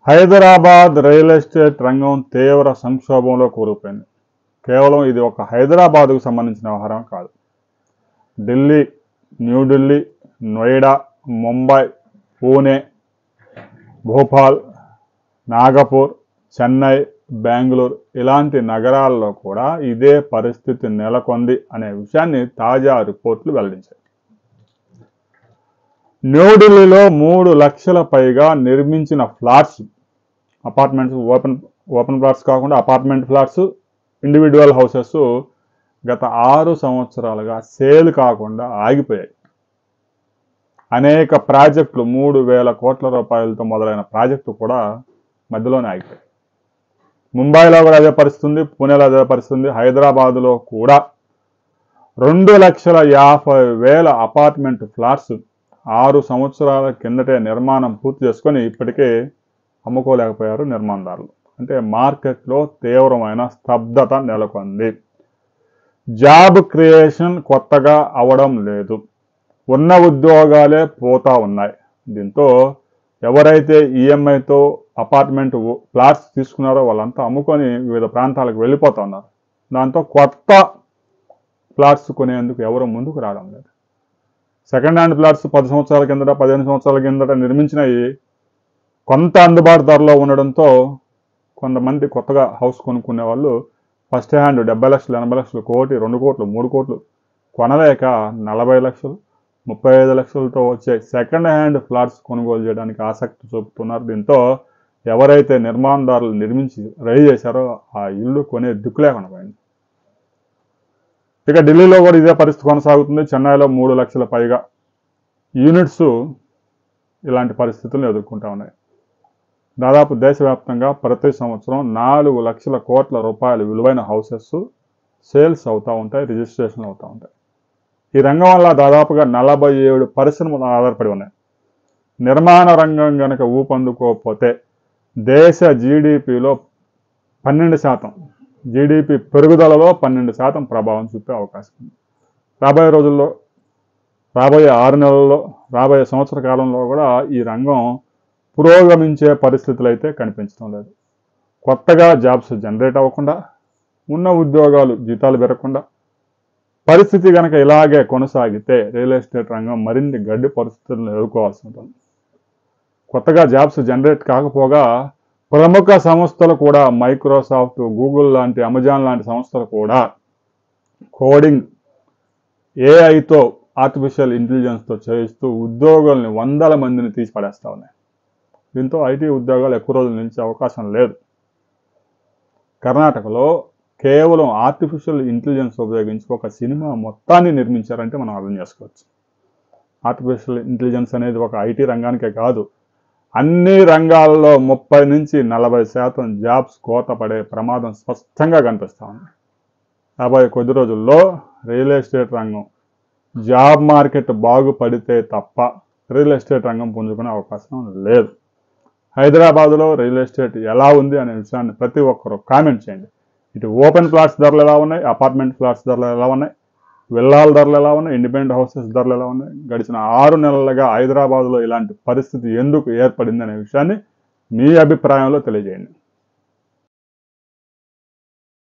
Hyderabad real estate రంగం తీవ్ర సంక్షోభంలో కూరుకుపోయింది. కేవలం ఇది ఒక హైదరాబాద్కు సంబంధించిన వ్యవహారం కాదు. ఢిల్లీ, న్యూఢిల్లీ, నోయిడా, ముంబై, పూణే, భోపాల్, నాగపూర్, చెన్నై, బెంగళూరు ఇలాంటి నగరాల్లో కూడా ఇదే పరిస్థితి నెలకొంది అనే విషయాన్ని తాజా రిపోర్టులు వెల్లడించాయి. న్యూఢిల్లీలో 3 లక్షల పైగా నిర్మించిన ఫ్లాట్స్, అపార్ట్మెంట్స్, ఓపెన్ ఫ్లాట్స్ కాకుండా అపార్ట్మెంట్ ఫ్లాట్స్, ఇండివిజువల్ హౌసెస్ గత 6 సంవత్సరాలుగా సేల్ కాకుండా ఆగిపోయాయి. అనేక ప్రాజెక్టులు 3,000 కోట్ల రూపాయలతో మొదలైన ప్రాజెక్టు కూడా మధ్యలోనే ఆగిపోయాయి. ముంబైలో కూడా అదే పరిస్థితి ఉంది, పూణేలో అదే పరిస్థితి ఉంది. హైదరాబాదులో కూడా 2,50,000 అపార్ట్మెంట్ ఫ్లాట్స్ 6 సంవత్సరాల కిందటే నిర్మాణం పూర్తి చేసుకొని ఇప్పటికే అమ్ముకోలేకపోయారు నిర్మాణదారులు. అంటే మార్కెట్లో తీవ్రమైన స్తబ్దత నెలకొంది. జాబ్ క్రియేషన్ కొత్తగా అవడం లేదు. ఉన్న ఉద్యోగాలే పోతా ఉన్నాయి. దీంతో ఎవరైతే ఈఎంఐతో అపార్ట్మెంట్ ఫ్లాట్స్ తీసుకున్నారో వాళ్ళంతా అమ్ముకొని వివిధ ప్రాంతాలకు వెళ్ళిపోతా ఉన్నారు. దాంతో కొత్త ఫ్లాట్స్ కొనేందుకు ఎవరు ముందుకు రావడం లేదు. సెకండ్ హ్యాండ్ ఫ్లాట్స్ 10 సంవత్సరాల కిందట, 15 సంవత్సరాల కిందట నిర్మించినవి కొంత అందుబాటు ధరలో ఉండడంతో కొంతమంది కొత్తగా హౌస్ కొనుక్కునే వాళ్ళు ఫస్ట్ హ్యాండ్ 70 లక్షలు, 80 లక్షలు, 1 కోటి, 2 కోట్లు, 3 కోట్లు కొనలేక 40 లక్షలు, 35 లక్షలతో వచ్చే సెకండ్ హ్యాండ్ ఫ్లాట్స్ కొనుగోలు చేయడానికి ఆసక్తి చూపుతున్నారు. దీంతో ఎవరైతే నిర్మాణదారులు నిర్మించి రెడీ చేశారో ఆ ఇల్లు కొనే దిక్కు లేకుండా పోయింది. ఇక ఢిల్లీలో కూడా ఇదే పరిస్థితి కొనసాగుతుంది. చెన్నైలో 3 లక్షల పైగా యూనిట్స్ ఇలాంటి పరిస్థితులను ఎదుర్కొంటూ ఉన్నాయి. దాదాపు దేశవ్యాప్తంగా ప్రతి సంవత్సరం 4 లక్షల కోట్ల రూపాయల విలువైన హౌసెస్ సేల్స్ అవుతూ ఉంటాయి, రిజిస్ట్రేషన్ అవుతూ ఉంటాయి. ఈ రంగం వల్ల దాదాపుగా 47 పరిశ్రమలు ఆధారపడి ఉన్నాయి. నిర్మాణ రంగం కనుక ఊపందుకోకపోతే దేశ జీడిపిలో 12%, జీడిపి పెరుగుదలలో 12% ప్రభావం చూపే అవకాశం ఉంది. రాబోయే రోజుల్లో, రాబోయే 6 నెలల్లో, రాబోయే సంవత్సర కాలంలో కూడా ఈ రంగం పురోగమించే పరిస్థితులు అయితే కనిపించడం లేదు. కొత్తగా జాబ్స్ జనరేట్ అవ్వకుండా, ఉన్న ఉద్యోగాలు జీతాలు పెరగకుండా పరిస్థితి కనుక ఇలాగే కొనసాగితే రియల్ ఎస్టేట్ రంగం మరిన్ని గడ్డి పరిస్థితులను ఎదుర్కోవాల్సి ఉంటుంది. కొత్తగా జాబ్స్ జనరేట్ కాకపోగా ప్రముఖ సంస్థలు కూడా మైక్రోసాఫ్ట్, గూగుల్ లాంటి, అమెజాన్ లాంటి సంస్థలు కూడా కోడింగ్, ఏఐతో, ఆర్టిఫిషియల్ ఇంటెలిజెన్స్తో చేయిస్తూ ఉద్యోగుల్ని 100 మందిని తీసి పడేస్తూ ఉన్నాయి. దీంతో ఐటీ ఉద్యోగాలు ఎక్కువ రోజులు నిలిచే అవకాశం లేదు. కర్ణాటకలో కేవలం ఆర్టిఫిషియల్ ఇంటెలిజెన్స్ ఉపయోగించి ఒక సినిమా మొత్తాన్ని నిర్మించారంటే మనం అర్థం చేసుకోవచ్చు. ఆర్టిఫిషియల్ ఇంటెలిజెన్స్ అనేది ఒక ఐటీ రంగానికే కాదు, అన్ని రంగాల్లో 30 నుంచి 40% జాబ్స్ కోత పడే ప్రమాదం స్పష్టంగా కనిపిస్తూ ఉంది. రాబోయే కొద్ది రోజుల్లో రియల్ ఎస్టేట్ రంగం, జాబ్ మార్కెట్ బాగుపడితే తప్ప రియల్ ఎస్టేట్ రంగం పుంజుకునే అవకాశం లేదు. హైదరాబాద్లో రియల్ ఎస్టేట్ ఎలా ఉంది అనే విషయాన్ని ప్రతి ఒక్కరూ కామెంట్ చేయండి. ఇటు ఓపెన్ ఫ్లాట్స్ ధరలు ఎలా ఉన్నాయి, అపార్ట్మెంట్ ఫ్లాట్స్ ధరలు ఎలా ఉన్నాయి, విల్లాల ధరలు ఎలా ఉన్నాయి, ఇండిపెండెంట్ హౌసెస్ ధరలు ఎలా ఉన్నాయి, గడిచిన 6 నెలలుగా హైదరాబాద్లో ఇలాంటి పరిస్థితి ఎందుకు ఏర్పడింది అనే విషయాన్ని మీ అభిప్రాయంలో తెలియజేయండి.